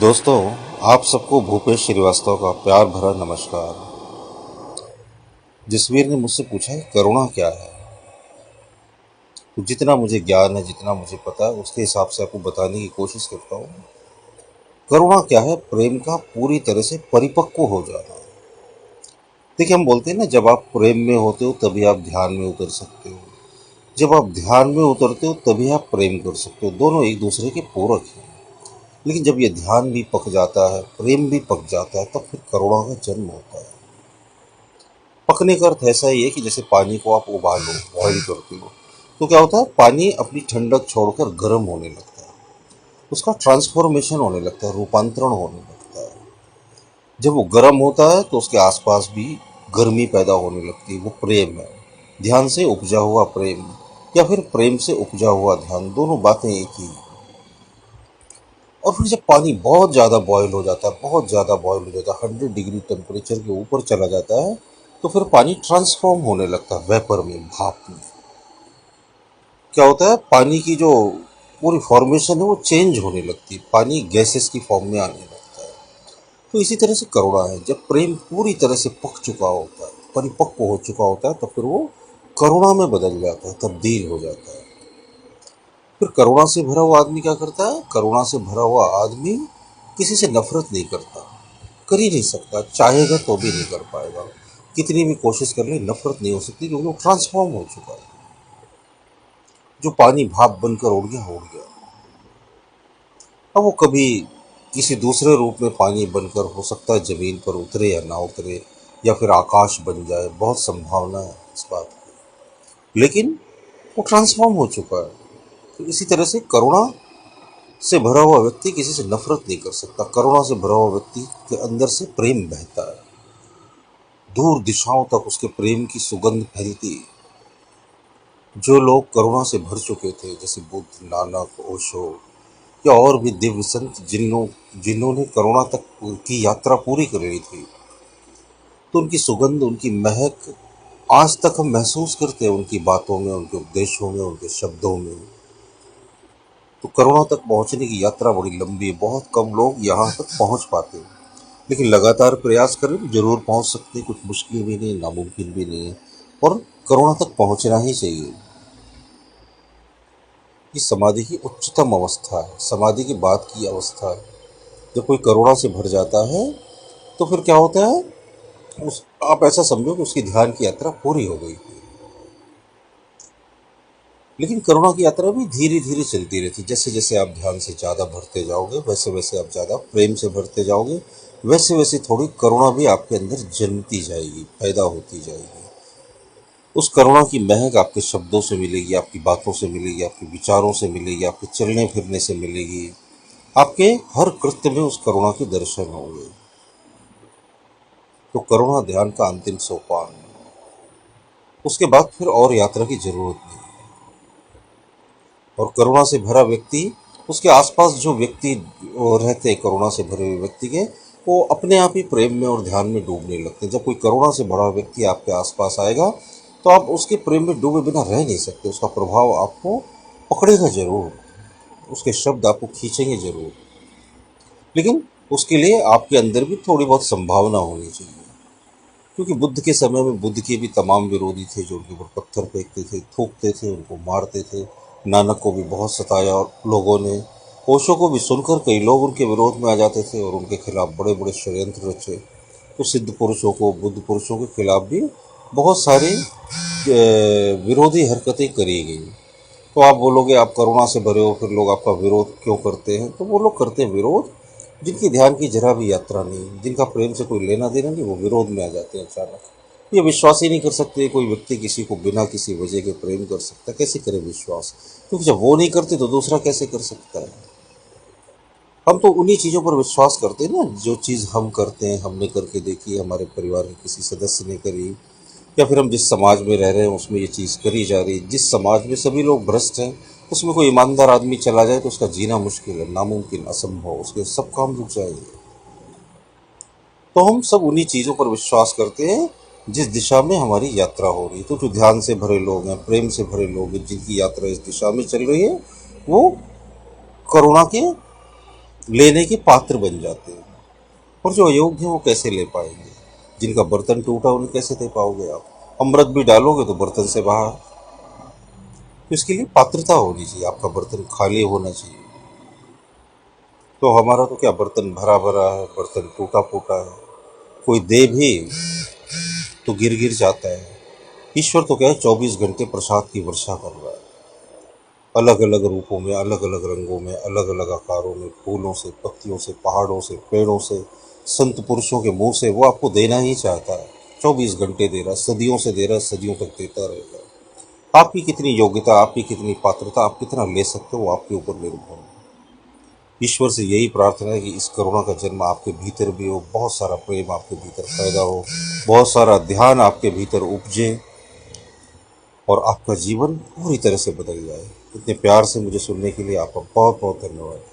दोस्तों, आप सबको भूपेश श्रीवास्तव का प्यार भरा नमस्कार। जसवीर ने मुझसे पूछा है करुणा क्या है। तो जितना मुझे ज्ञान है, जितना मुझे पता है, उसके हिसाब से आपको बताने की कोशिश करता हूँ। करुणा क्या है? प्रेम का पूरी तरह से परिपक्व हो जाना। देखिए, हम बोलते हैं ना, जब आप प्रेम में होते हो तभी आप ध्यान में उतर सकते हो, जब आप ध्यान में उतरते हो तभी आप प्रेम कर सकते हो। दोनों एक दूसरे के पूरक हैं। लेकिन जब ये ध्यान भी पक जाता है, प्रेम भी पक जाता है, तब फिर करुणा का जन्म होता है। पकने का अर्थ ऐसा ही है कि जैसे पानी को आप उबालो, बॉईल करते हो, तो क्या होता है, पानी अपनी ठंडक छोड़कर गर्म होने लगता है, उसका ट्रांसफॉर्मेशन होने लगता है, रूपांतरण होने लगता है। जब वो गर्म होता है तो उसके आसपास भी गर्मी पैदा होने लगती है। वो प्रेम है, ध्यान से उपजा हुआ प्रेम, या फिर प्रेम से उपजा हुआ ध्यान, दोनों बातें एक ही हैं। और फिर जब पानी बहुत ज़्यादा बॉयल हो जाता है, बहुत ज़्यादा बॉयल हो जाता है, 100 डिग्री टेम्परेचर के ऊपर चला जाता है, तो फिर पानी ट्रांसफॉर्म होने लगता है वेपर में, भाप में। क्या होता है, पानी की जो पूरी फॉर्मेशन है वो चेंज होने लगती है, पानी गैसेस की फॉर्म में आने लगता है। तो इसी तरह से करुणा है, जब प्रेम पूरी तरह से पक चुका होता है, परिपक्व हो चुका होता है, तो फिर वो करुणा में बदल जाता है, तब्दील हो जाता है। फिर करुणा से भरा हुआ आदमी क्या करता है? करुणा से भरा हुआ आदमी किसी से नफरत नहीं करता, कर ही नहीं सकता, चाहेगा तो भी नहीं कर पाएगा। कितनी भी कोशिश कर ले, नफरत नहीं हो सकती, क्योंकि वो ट्रांसफॉर्म हो चुका है। जो पानी भाप बनकर उड़ गया, उड़ गया। अब वो कभी किसी दूसरे रूप में पानी बनकर, हो सकता है जमीन पर उतरे या ना उतरे, या फिर आकाश बन जाए, बहुत संभावना है इस बात की। लेकिन वो ट्रांसफॉर्म हो चुका है। तो इसी तरह से करुणा से भरा हुआ व्यक्ति किसी से नफरत नहीं कर सकता। करुणा से भरा हुआ व्यक्ति के अंदर से प्रेम बहता है, दूर दिशाओं तक उसके प्रेम की सुगंध फैलती है। जो लोग करुणा से भर चुके थे, जैसे बुद्ध, नानक, ओशो, या और भी दिव्य संत, जिन्होंने करुणा तक की यात्रा पूरी कर ली थी, तो उनकी सुगंध, उनकी महक आज तक हम महसूस करते हैं, उनकी बातों में, उनके उपदेशों में, उनके शब्दों में। तो करुणा तक पहुंचने की यात्रा बड़ी लंबी है, बहुत कम लोग यहाँ तक पहुंच पाते हैं। लेकिन लगातार प्रयास करें तो जरूर पहुंच सकते हैं। कुछ मुश्किल भी नहीं, नामुमकिन भी नहीं है, और करुणा तक पहुंचना ही चाहिए। ये समाधि की उच्चतम अवस्था है, समाधि के बाद की अवस्था है। जब कोई करुणा से भर जाता है तो फिर क्या होता है, उस आप ऐसा समझो कि उसकी ध्यान की यात्रा पूरी हो गई। लेकिन करुणा की यात्रा भी धीरे धीरे चलती रहती है। जैसे जैसे आप ध्यान से ज़्यादा भरते जाओगे, वैसे वैसे आप ज़्यादा प्रेम से भरते जाओगे, वैसे वैसे थोड़ी करुणा भी आपके अंदर जन्मती जाएगी, पैदा होती जाएगी। उस करुणा की महक आपके शब्दों से मिलेगी, आपकी बातों से मिलेगी, आपके विचारों से मिलेगी, आपके चलने फिरने से मिलेगी। आपके हर कृत्य में उस करुणा के दर्शन होंगे। तो करुणा ध्यान का अंतिम सोपान है। उसके बाद फिर और यात्रा की जरूरत नहीं। और करुणा से भरा व्यक्ति, उसके आसपास जो व्यक्ति रहते हैं करुणा से भरे हुए व्यक्ति के, वो अपने आप ही प्रेम में और ध्यान में डूबने लगते हैं। जब कोई करुणा से भरा व्यक्ति आपके आसपास आएगा, तो आप उसके प्रेम में डूबे बिना रह नहीं सकते। उसका प्रभाव आपको पकड़ेगा जरूर, उसके शब्द आपको खींचेंगे जरूर। लेकिन उसके लिए आपके अंदर भी थोड़ी बहुत संभावना होनी चाहिए। क्योंकि बुद्ध के समय में बुद्ध के भी तमाम विरोधी थे, जो उनके ऊपर पत्थर फेंकते थे, थूकते थे, उनको मारते थे। नानक को भी बहुत सताया और लोगों ने। ओशो को भी सुनकर कई लोग उनके विरोध में आ जाते थे और उनके खिलाफ बड़े बड़े षड्यंत्र रचे। तो सिद्ध पुरुषों को, बुद्ध पुरुषों के खिलाफ भी बहुत सारी विरोधी हरकतें करी गई। तो आप बोलोगे आप करुणा से भरे हो, फिर लोग आपका विरोध क्यों करते हैं? तो वो लोग करते हैं विरोध जिनकी ध्यान की जरा भी यात्रा नहीं, जिनका प्रेम से कोई लेना देना नहीं, वो विरोध में आ जाते हैं अचानक। ये विश्वास ही नहीं कर सकते कोई व्यक्ति किसी को बिना किसी वजह के प्रेम कर सकता, कैसे करे विश्वास? क्योंकि जब वो नहीं करते तो दूसरा कैसे कर सकता है? हम तो उन्हीं चीज़ों पर विश्वास करते हैं ना, जो चीज़ हम करते हैं, हमने करके देखी, हमारे परिवार के किसी सदस्य ने करी, या फिर हम जिस समाज में रह रहे हैं उसमें ये चीज़ करी जा रही है। जिस समाज में सभी लोग भ्रष्ट हैं, उसमें कोई ईमानदार आदमी चला जाए तो उसका जीना मुश्किल है, नामुमकिन, असंभव, उसके सब काम रुक जाएंगे। तो हम सब उन्हीं चीज़ों पर विश्वास करते हैं जिस दिशा में हमारी यात्रा हो रही है। तो जो ध्यान से भरे लोग हैं, प्रेम से भरे लोग हैं, जिनकी यात्रा इस दिशा में चल रही है, वो करुणा के लेने के पात्र बन जाते हैं। और जो अयोग्य हैं वो कैसे ले पाएंगे? जिनका बर्तन टूटा उन्हें कैसे दे पाओगे आप? अमृत भी डालोगे तो बर्तन से बाहर। तो इसके लिए पात्रता होनी चाहिए, आपका बर्तन खाली होना चाहिए। तो हमारा तो क्या, बर्तन भरा भरा है, बर्तन टूटा फूटा है, कोई दे भी तो गिर गिर जाता है। ईश्वर तो क्या है, 24 घंटे प्रसाद की वर्षा कर रहा है, अलग अलग रूपों में, अलग अलग रंगों में, अलग अलग आकारों में, फूलों से, पत्तियों से, पहाड़ों से, पेड़ों से, संत पुरुषों के मुंह से। वो आपको देना ही चाहता है, 24 घंटे दे रहा है, सदियों से दे रहा है, सदियों तक देता रहेगा। आपकी कितनी योग्यता, आपकी कितनी पात्रता, आप कितना ले सकते हो, वो आपके ऊपर निर्भर है। ईश्वर से यही प्रार्थना है कि इस करुणा का जन्म आपके भीतर भी हो, बहुत सारा प्रेम आपके भीतर पैदा हो, बहुत सारा ध्यान आपके भीतर उपजे, और आपका जीवन पूरी तरह से बदल जाए। इतने प्यार से मुझे सुनने के लिए आपका बहुत बहुत धन्यवाद।